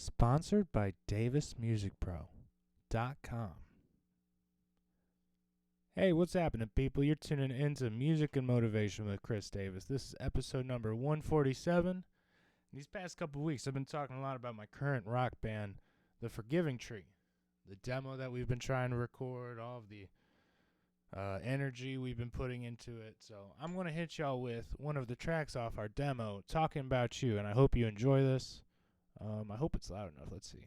Sponsored by DavisMusicPro.com. Hey, what's happening, people? You're tuning into Music and Motivation with Chris Davis. This is episode number 147. These past couple weeks, I've been talking a lot about my current rock band, The Forgiving Tree. The demo that we've been trying to record, all of the energy we've been putting into it. So I'm going to hit y'all with one of the tracks off our demo, Talking About You, and I hope you enjoy this. I hope it's loud enough. Let's see.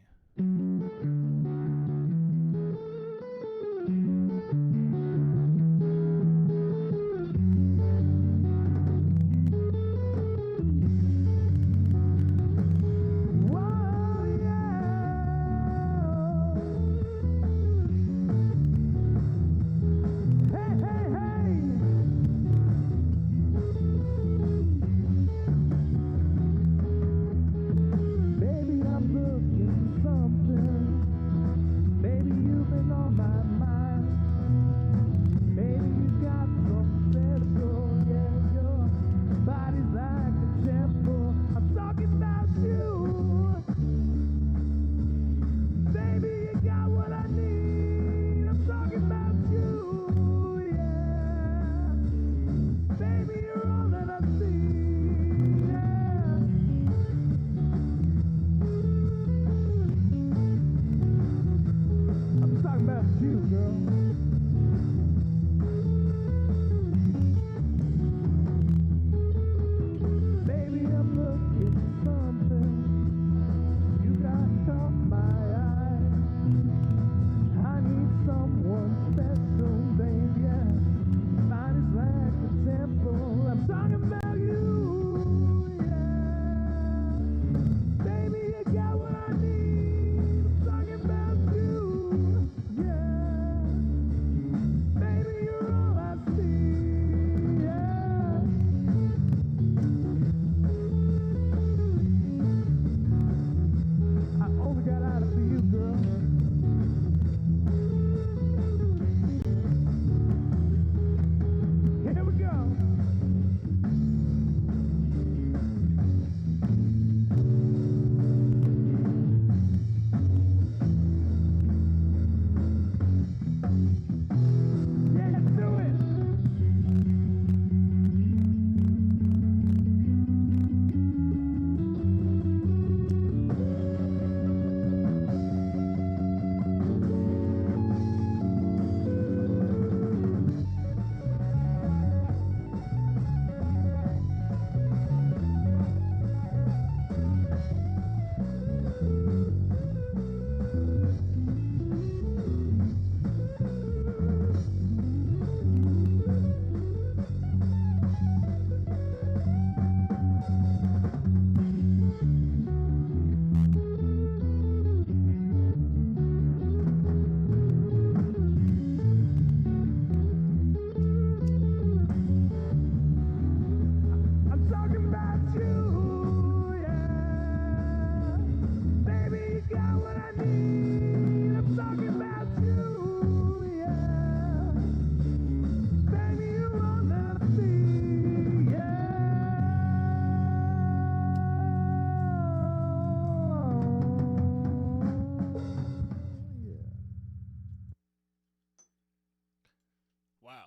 Wow.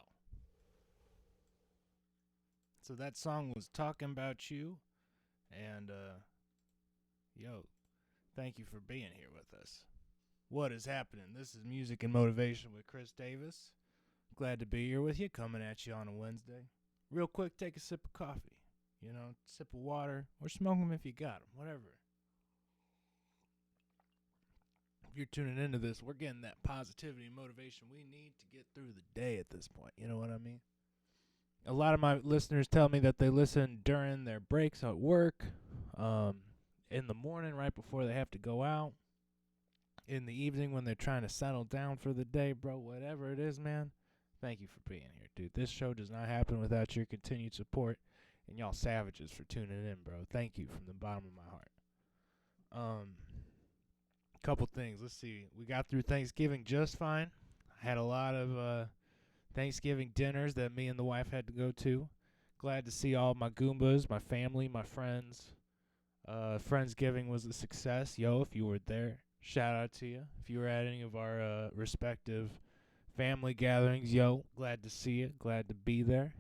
So that song was Talking About You. And, thank you for being here with us. What is happening? This is Music and Motivation with Chris Davis. Glad to be here with you, coming at you on a Wednesday. Real quick, take a sip of coffee. Sip of water, or smoke them if you got them, whatever. If you're tuning into this, we're getting that positivity and motivation we need to get through the day at this point. You know what I mean? A lot of my listeners tell me that they listen during their breaks at work, in the morning right before they have to go out, in the evening when they're trying to settle down for the day, bro, whatever it is, man. Thank you for being here, dude. This show does not happen without your continued support, and y'all savages for tuning in, bro. Thank you from the bottom of my heart. Couple things. Let's see. We got through Thanksgiving just fine. I had a lot of Thanksgiving dinners that me and the wife had to go to. Glad to see all my Goombas, my family, my friends, Friendsgiving was a success. Yo, if you were there, shout out to you. If you were at any of our respective family gatherings, yo, glad to see you. Glad to be there.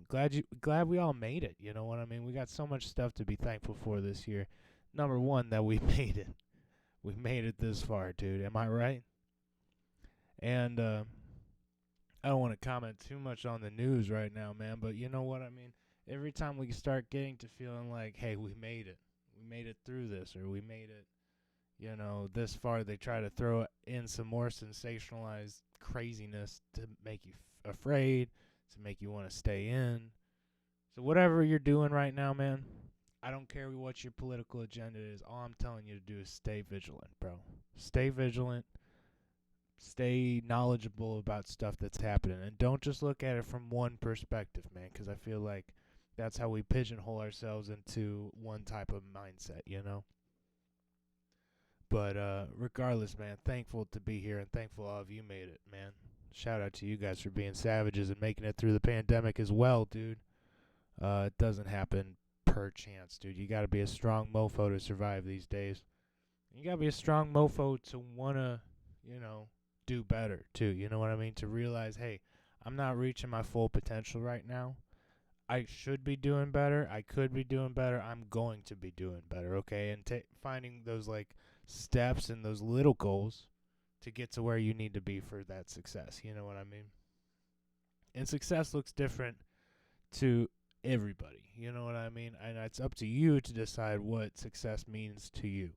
Glad we all made it. You know what I mean? We got so much stuff to be thankful for this year. Number one, that we made it. We made it this far, dude. Am I right? And I don't want to comment too much on the news right now, man, but you know what I mean? Every time we start getting to feeling like, hey, we made it. We made it through this, or we made it, this far, they try to throw in some more sensationalized craziness to make you afraid, to make you want to stay in. So whatever you're doing right now, man, I don't care what your political agenda is. All I'm telling you to do is stay vigilant, bro. Stay vigilant. Stay knowledgeable about stuff that's happening. And don't just look at it from one perspective, man, because I feel like that's how we pigeonhole ourselves into one type of mindset, But regardless, man, thankful to be here and thankful all of you made it, man. Shout out to you guys for being savages and making it through the pandemic as well, dude. It doesn't happen per chance, dude. You got to be a strong mofo to survive these days. You got to be a strong mofo to want to, do better, too. You know what I mean? To realize, hey, I'm not reaching my full potential right now. I should be doing better. I could be doing better. I'm going to be doing better, okay? And finding those, steps and those little goals to get to where you need to be for that success. You know what I mean? And success looks different to everybody. You know what I mean? And it's up to you to decide what success means to you.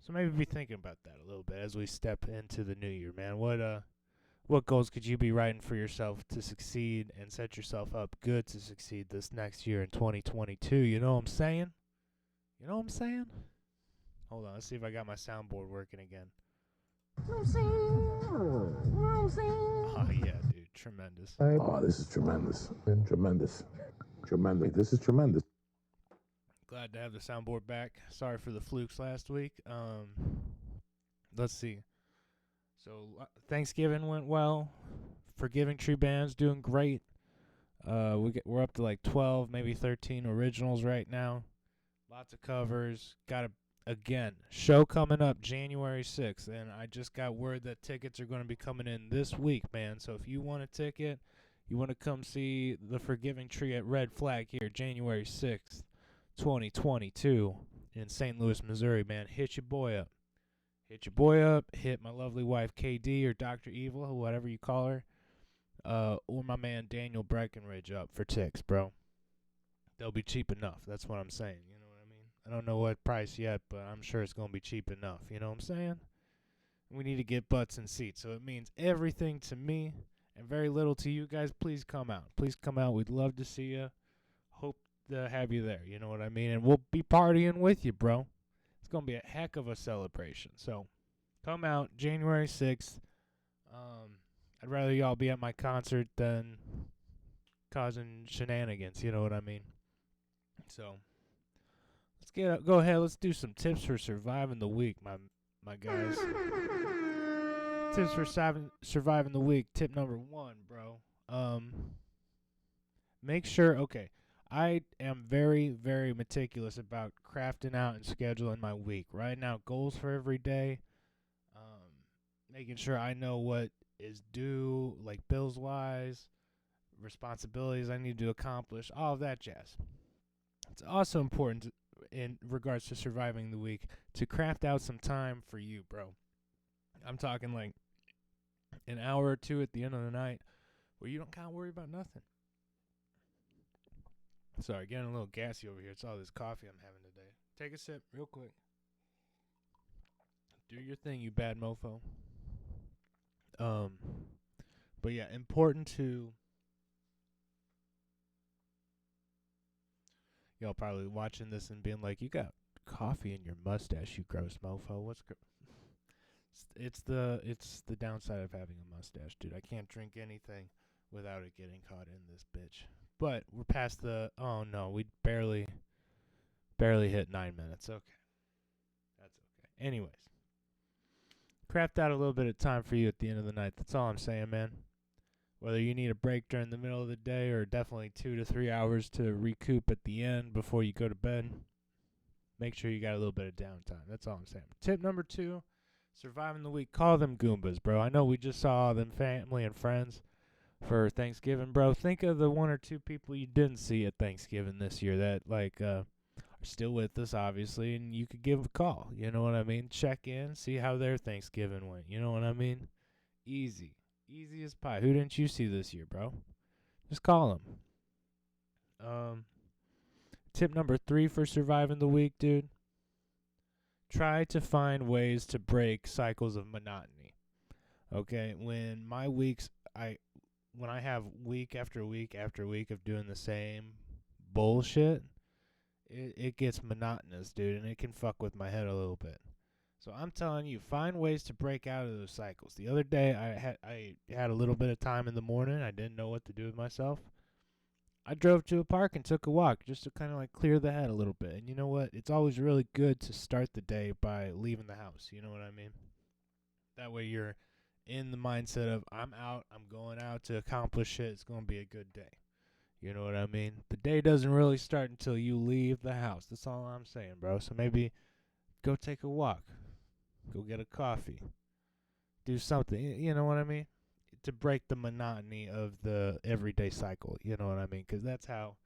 So maybe be thinking about that a little bit as we step into the new year, man. What goals could you be writing for yourself to succeed and set yourself up good to succeed this next year in 2022? You know what I'm saying? Hold on, let's see if I got my soundboard working again. Oh, yeah, dude. Tremendous. Oh, this is tremendous. Tremendous. This is tremendous. Glad to have the soundboard back. Sorry for the flukes last week. Let's see. So Thanksgiving went well. Forgiving Tree Band's doing great. We're up to 12, maybe 13 originals right now. Lots of covers. Got a show coming up January 6th, and I just got word that tickets are going to be coming in this week, man. So if you want a ticket, you want to come see the Forgiving Tree at Red Flag here January 6th, 2022 in St. Louis, Missouri, man, hit your boy up. Hit my lovely wife, KD, or Dr. Evil, whatever you call her, or my man Daniel Breckenridge up for ticks, bro. They'll be cheap enough. That's what I'm saying. You know what I mean? I don't know what price yet, but I'm sure it's going to be cheap enough. You know what I'm saying? We need to get butts in seats. So it means everything to me and very little to you guys. Please come out. We'd love to see you. Hope to have you there. You know what I mean? And we'll be partying with you, bro. It's going to be a heck of a celebration. So come out January 6th. I'd rather y'all be at my concert than causing shenanigans. You know what I mean? So let's go ahead. Let's do some tips for surviving the week, my guys. Tips for surviving the week. Tip number 1, bro. Make sure. Okay. I am very, very meticulous about crafting out and scheduling my week. Writing out goals for every day. Making sure I know what is due, like bills-wise, responsibilities I need to accomplish, all of that jazz. It's also important in regards to surviving the week to craft out some time for you, bro. I'm talking like an hour or two at the end of the night where you don't kind of worry about nothing. Sorry, getting a little gassy over here. It's all this coffee I'm having today. Take a sip real quick. Do your thing, you bad mofo. But yeah, important to... Y'all probably watching this and being like, you got coffee in your mustache, you gross mofo. It's the downside of having a mustache, dude. I can't drink anything without it getting caught in this bitch. But we're past the... Oh, no. We barely hit 9 minutes. Okay. That's okay. Anyways. Craft out a little bit of time for you at the end of the night. That's all I'm saying, man. Whether you need a break during the middle of the day or definitely 2 to 3 hours to recoup at the end before you go to bed, make sure you got a little bit of downtime. That's all I'm saying. Tip number 2, surviving the week. Call them Goombas, bro. I know we just saw them family and friends for Thanksgiving, bro. Think of the 1 or 2 people you didn't see at Thanksgiving this year that, are still with us, obviously, and you could give a call. You know what I mean? Check in, see how their Thanksgiving went. You know what I mean? Easy. Easy as pie. Who didn't you see this year, bro? Just call them. Tip number 3 for surviving the week, dude. Try to find ways to break cycles of monotony. Okay? When I have week after week after week of doing the same bullshit, it gets monotonous, dude, and it can fuck with my head a little bit. So I'm telling you, find ways to break out of those cycles. The other day, I had a little bit of time in the morning. I didn't know what to do with myself. I drove to a park and took a walk just to kind of clear the head a little bit. And you know what? It's always really good to start the day by leaving the house. You know what I mean? That way you're in the mindset of, I'm out, I'm going out to accomplish shit. It's going to be a good day. You know what I mean? The day doesn't really start until you leave the house. That's all I'm saying, bro. So maybe go take a walk. Go get a coffee. Do something. You know what I mean? To break the monotony of the everyday cycle. You know what I mean? Because that's how,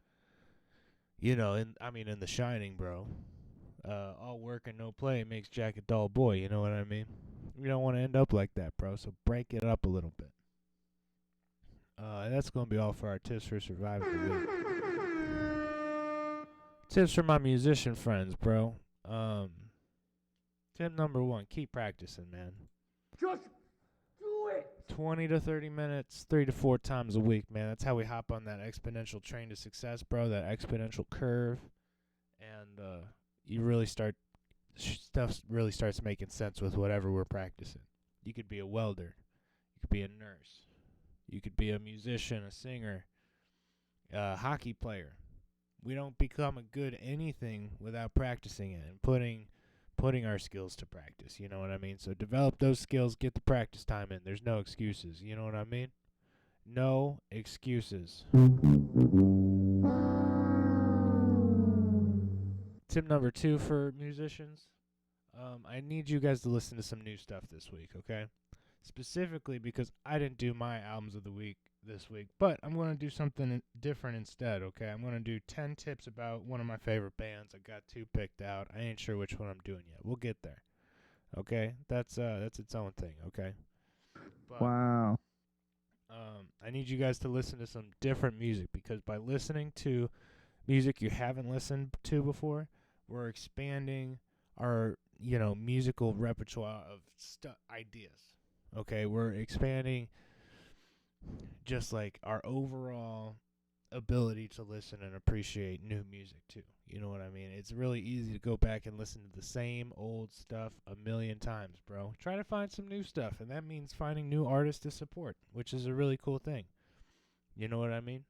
in The Shining, bro. All work and no play makes Jack a dull boy. You know what I mean? We don't want to end up like that, bro. So break it up a little bit. That's going to be all for our tips for surviving the week. Tips for my musician friends, bro. Tip number 1, keep practicing, man. Just do it. 20 to 30 minutes, 3 to 4 times a week, man. That's how we hop on that exponential train to success, bro, that exponential curve. And you really stuff really starts making sense with whatever we're practicing. You could be a welder. You could be a nurse. You could be a musician, a singer, a hockey player. We don't become a good anything without practicing it and putting our skills to practice. You know what I mean? So develop those skills, get the practice time in. There's no excuses. You know what I mean? No excuses. Tip number 2 for musicians. I need you guys to listen to some new stuff this week, okay? Specifically because I didn't do my albums of the week this week, but I'm going to do something different instead, okay? I'm going to do 10 tips about one of my favorite bands. I got 2 picked out. I ain't sure which one I'm doing yet. We'll get there, okay? That's its own thing, okay? But, wow. I need you guys to listen to some different music because by listening to music you haven't listened to before, we're expanding our, musical repertoire of ideas. Okay, we're expanding just our overall ability to listen and appreciate new music too. You know what I mean? It's really easy to go back and listen to the same old stuff a million times, bro. Try to find some new stuff, and that means finding new artists to support, which is a really cool thing. You know what I mean?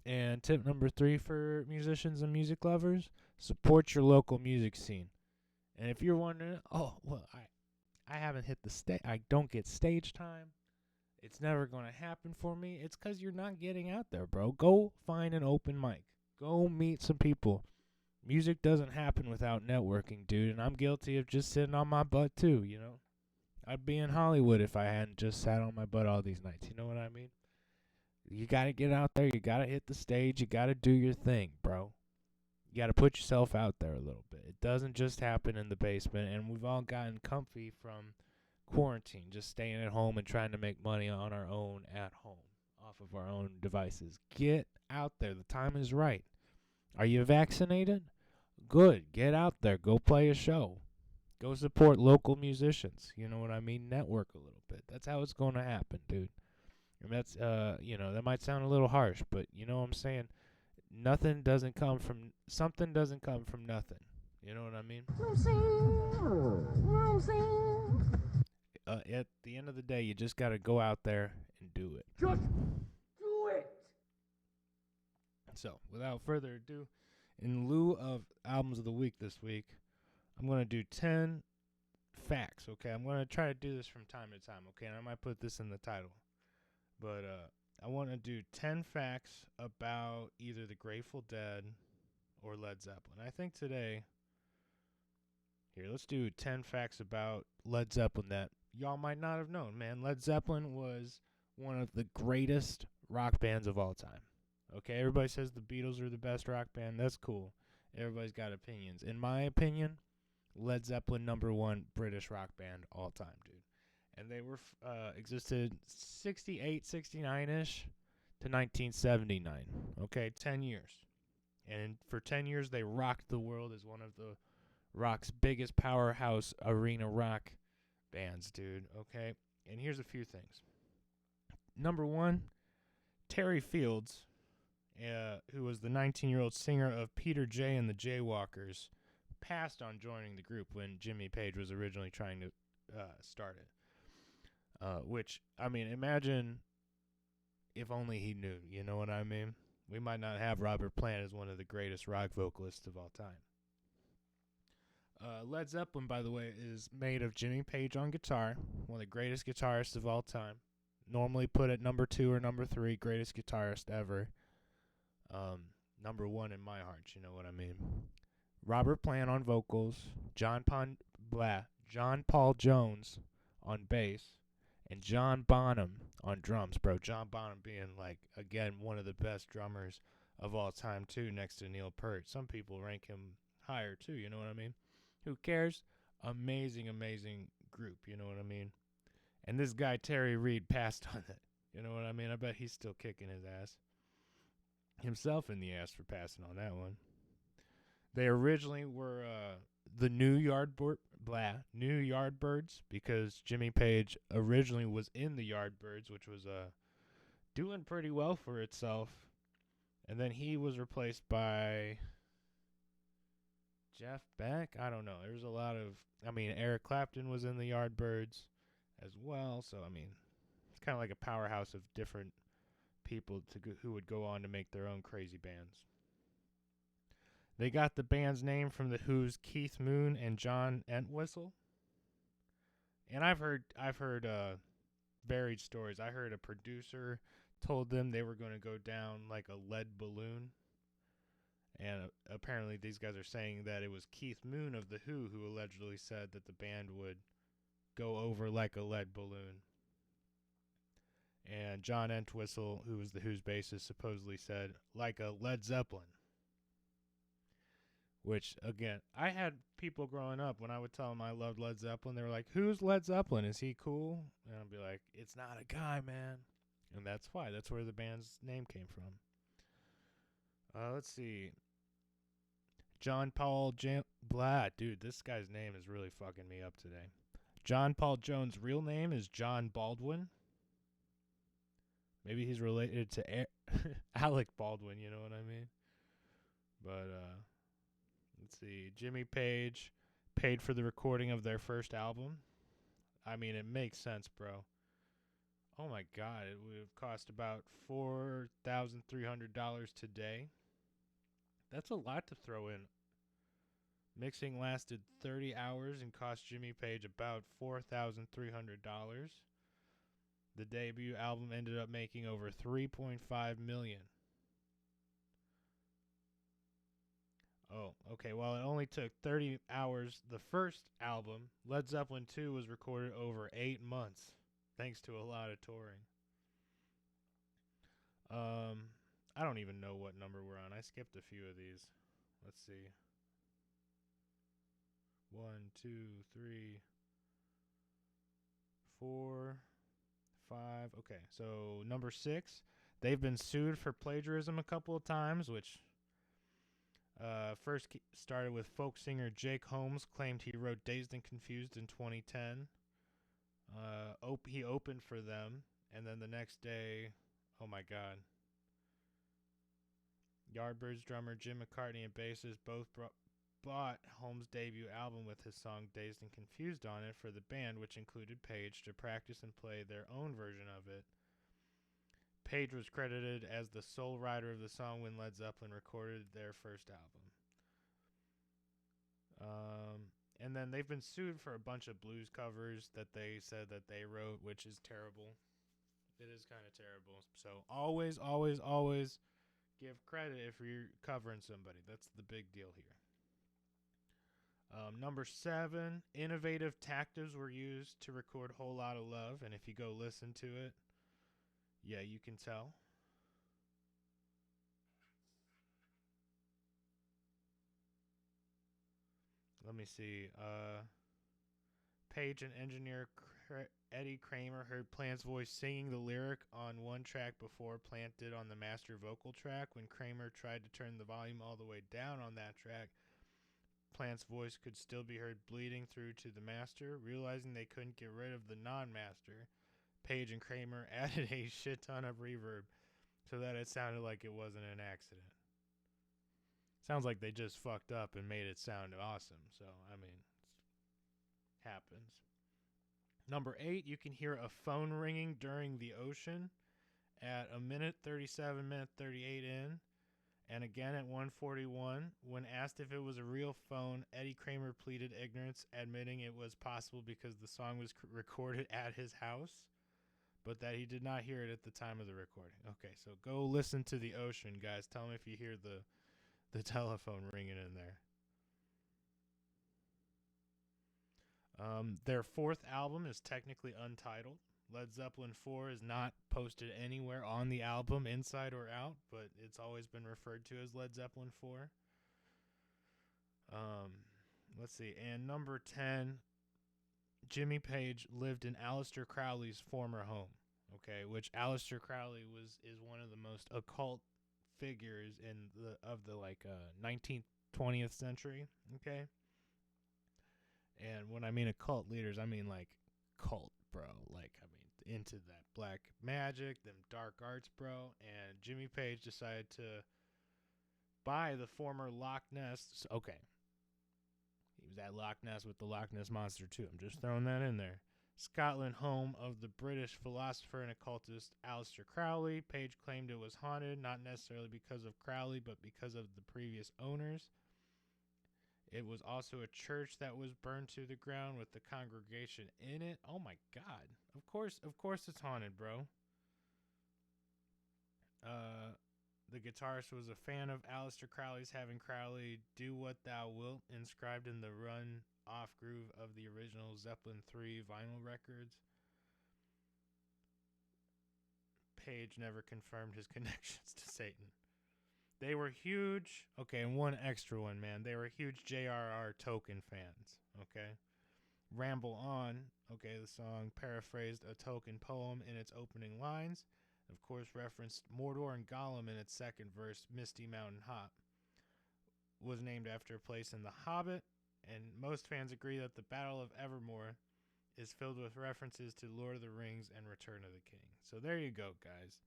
And tip number 3 for musicians and music lovers, support your local music scene. And if you're wondering, I haven't hit the stage, I don't get stage time, it's never going to happen for me, it's because you're not getting out there, bro. Go find an open mic. Go meet some people. Music doesn't happen without networking, dude, and I'm guilty of just sitting on my butt too, I'd be in Hollywood if I hadn't just sat on my butt all these nights, you know what I mean? You got to get out there, you got to hit the stage, you got to do your thing, bro. You got to put yourself out there a little bit. It doesn't just happen in the basement, and we've all gotten comfy from quarantine, just staying at home and trying to make money on our own at home, off of our own devices. Get out there. The time is right. Are you vaccinated? Good. Get out there. Go play a show. Go support local musicians. You know what I mean? Network a little bit. That's how it's going to happen, dude. And that's, that might sound a little harsh, but you know what I'm saying? Something doesn't come from nothing. You know what I mean? At the end of the day, you just got to go out there and do it. Just do it. So, without further ado, in lieu of albums of the week this week, I'm going to do 10 facts, okay? I'm going to try to do this from time to time, okay? And I might put this in the title. But I want to do 10 facts about either the Grateful Dead or Led Zeppelin. I think today, here, let's do 10 facts about Led Zeppelin that y'all might not have known, man. Led Zeppelin was one of the greatest rock bands of all time. Okay, everybody says the Beatles are the best rock band. That's cool. Everybody's got opinions. In my opinion, Led Zeppelin, #1 British rock band all time, dude. And they were existed 68, 69-ish to 1979. Okay, 10 years. And for 10 years, they rocked the world as one of the rock's biggest powerhouse arena rock bands, dude. Okay, and here's a few things. #1, Terry Fields, who was the 19-year-old singer of Peter J. and the Jaywalkers, passed on joining the group when Jimmy Page was originally trying to start it. Which, I mean, imagine if only he knew, you know what I mean? We might not have Robert Plant as one of the greatest rock vocalists of all time. Led Zeppelin, by the way, is made of Jimmy Page on guitar, one of the greatest guitarists of all time. Normally put at #2 or #3, greatest guitarist ever. #1 in my heart, you know what I mean? Robert Plant on vocals, John Paul Jones on bass, and John Bonham on drums, bro. John Bonham being, like, again, one of the best drummers of all time, too, next to Neil Peart. Some people rank him higher, too, you know what I mean? Who cares? Amazing, amazing group, you know what I mean? And this guy, Terry Reid, passed on it. You know what I mean? I bet he's still kicking his ass. Himself in the ass for passing on that one. They originally were the New Yardbirds because Jimmy Page originally was in the Yardbirds, which was doing pretty well for itself. And then he was replaced by Jeff Beck? I don't know. There's a lot of... I mean, Eric Clapton was in the Yardbirds as well. So, I mean, it's kind of like a powerhouse of different people who would go on to make their own crazy bands. They got the band's name from The Who's Keith Moon and John Entwistle. And I've heard varied stories. I heard a producer told them they were going to go down like a lead balloon. And apparently these guys are saying that it was Keith Moon of The Who allegedly said that the band would go over like a lead balloon. And John Entwistle, who was The Who's bassist, supposedly said, like a Led Zeppelin. Which, again, I had people growing up, when I would tell them I loved Led Zeppelin, they were like, who's Led Zeppelin? Is he cool? And I'd be like, it's not a guy, man. And that's why. That's where the band's name came from. Let's see. John Paul dude, this guy's name is really fucking me up today. John Paul Jones' real name is John Baldwin. Maybe he's related to Alec Baldwin, you know what I mean? But, let's see. Jimmy Page paid for the recording of their first album. I mean, it makes sense, bro. Oh, my God. It would have cost about $4,300 today. That's a lot to throw in. Mixing lasted 30 hours and cost Jimmy Page about $4,300. The debut album ended up making over $3.5 million. Oh, okay. Well, it only took 30 hours. The first album, Led Zeppelin 2, was recorded over 8 months, thanks to a lot of touring. I don't even know what number we're on. I skipped a few of these. Let's see. 1, 2, 3, 4, 5. Okay, so number 6. They've been sued for plagiarism a couple of times, which first started with folk singer Jake Holmes claimed he wrote Dazed and Confused in 2010. He opened for them, and then the next day, oh my God. Yardbirds drummer Jim McCartney and bassist both bought Holmes' debut album with his song Dazed and Confused on it for the band, which included Page to practice and play their own version of it. Page was credited as the sole writer of the song when Led Zeppelin recorded their first album. And then they've been sued for a bunch of blues covers that they said that they wrote, which is terrible. It is kind of terrible. So always, always, always give credit if you're covering somebody. That's the big deal here. Number 7, innovative tactics were used to record Whole Lotta Love. And if you go listen to it, yeah, you can tell. Let me see. Page and engineer Eddie Kramer heard Plant's voice singing the lyric on one track before Plant did on the master vocal track. When Kramer tried to turn the volume all the way down on that track, Plant's voice could still be heard bleeding through to the master. Realizing they couldn't get rid of the non-master, Page and Kramer added a shit ton of reverb so that it sounded like it wasn't an accident. Sounds like they just fucked up and made it sound awesome. So, I mean, it happens. Number 8, you can hear a phone ringing during The Ocean at 1:37, 38 in, and again at 1:41. When asked if it was a real phone, Eddie Kramer pleaded ignorance, admitting it was possible because the song was recorded at his house, but that he did not hear it at the time of the recording. Okay, so go listen to The Ocean, guys. Tell me if you hear the telephone ringing in there. Their 4th album is technically untitled. Led Zeppelin 4 is not posted anywhere on the album, inside or out, but it's always been referred to as Led Zeppelin 4. Let's see. And number 10, Jimmy Page lived in Aleister Crowley's former home. Okay, which Aleister Crowley is one of the most occult figures of the 19th, 20th century. Okay. And when I mean occult leaders, I mean like cult, bro. Like, I mean, into that black magic, them dark arts, bro. And Jimmy Page decided to buy the former Loch Ness. Okay. He was at Loch Ness with the Loch Ness Monster, too. I'm just throwing that in there. Scotland, home of the British philosopher and occultist Aleister Crowley. Page claimed it was haunted, not necessarily because of Crowley, but because of the previous owners. It was also a church that was burned to the ground with the congregation in it. Oh my God. Of course it's haunted, bro. The guitarist was a fan of Aleister Crowley's, having Crowley do What Thou Wilt inscribed in the run-off groove of the original Zeppelin 3 vinyl records. Page never confirmed his connections to Satan. They were huge, okay, and one extra one, man. They were huge J.R.R. Tolkien fans, okay? Ramble On, okay, the song paraphrased a Tolkien poem in its opening lines. Of course, referenced Mordor and Gollum in its second verse, Misty Mountain Hop. Was named after a place in The Hobbit, and most fans agree that the Battle of Evermore is filled with references to Lord of the Rings and Return of the King. So there you go, guys.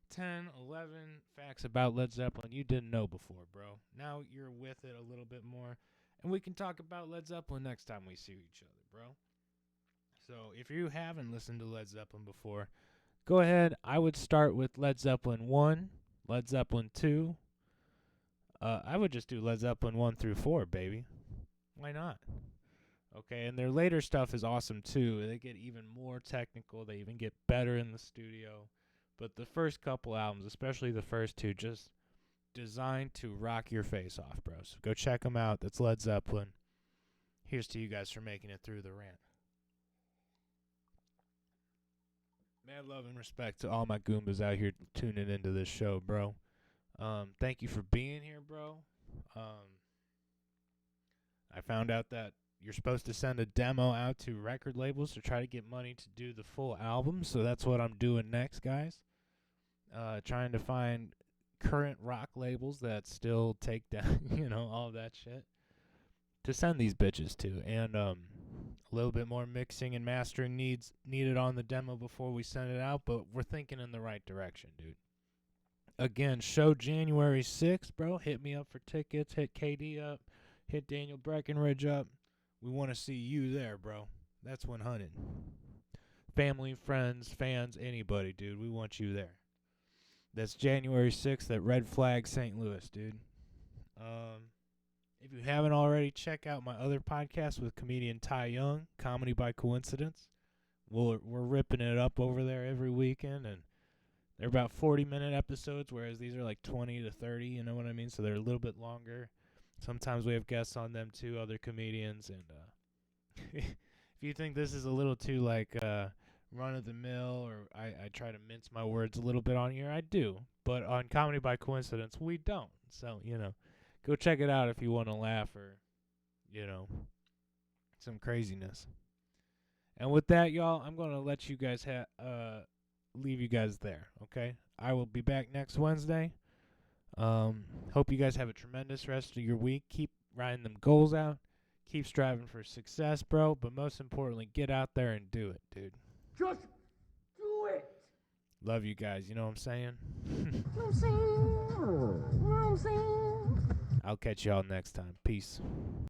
10, 11 facts about Led Zeppelin you didn't know before, bro. Now you're with it a little bit more, and we can talk about Led Zeppelin next time we see each other, bro. So if you haven't listened to Led Zeppelin before, go ahead. I would start with Led Zeppelin 1, Led Zeppelin 2. I would just do Led Zeppelin 1 through 4, baby. Why not? Okay, and their later stuff is awesome, too. They get even more technical. They even get better in the studio. But the first couple albums, especially the first two, just designed to rock your face off, bro. So go check them out. That's Led Zeppelin. Here's to you guys for making it through the rant. Mad love and respect to all my Goombas out here tuning into this show, bro. Thank you for being here, bro. I found out that you're supposed to send a demo out to record labels to try to get money to do the full album, so that's what I'm doing next, guys. Trying to find current rock labels that still take down, all that shit to send these bitches to, and a little bit more mixing and mastering needed on the demo before we send it out, but we're thinking in the right direction, dude. Again, show January 6th, bro. Hit me up for tickets. Hit KD up. Hit Daniel Breckenridge up. We want to see you there, bro. That's 100. Family, friends, fans, anybody, dude. We want you there. That's January 6th at Red Flag, St. Louis, dude. If you haven't already, check out my other podcast with comedian Ty Young, Comedy by Coincidence. we're ripping it up over there every weekend, and they're about 40-minute episodes, whereas these are like 20 to 30, you know what I mean? So they're a little bit longer. Sometimes we have guests on them too, other comedians, and if you think this is a little too like run-of-the-mill, or I try to mince my words a little bit on here, I do. But on Comedy by Coincidence, we don't. So, go check it out if you want to laugh or, some craziness. And with that, y'all, I'm going to let you guys leave you guys there, okay? I will be back next Wednesday. Hope you guys have a tremendous rest of your week. Keep writing them goals out. Keep striving for success, bro. But most importantly, get out there and do it, dude. Just do it. Love you guys. You know what I'm saying? I'll catch y'all next time. Peace.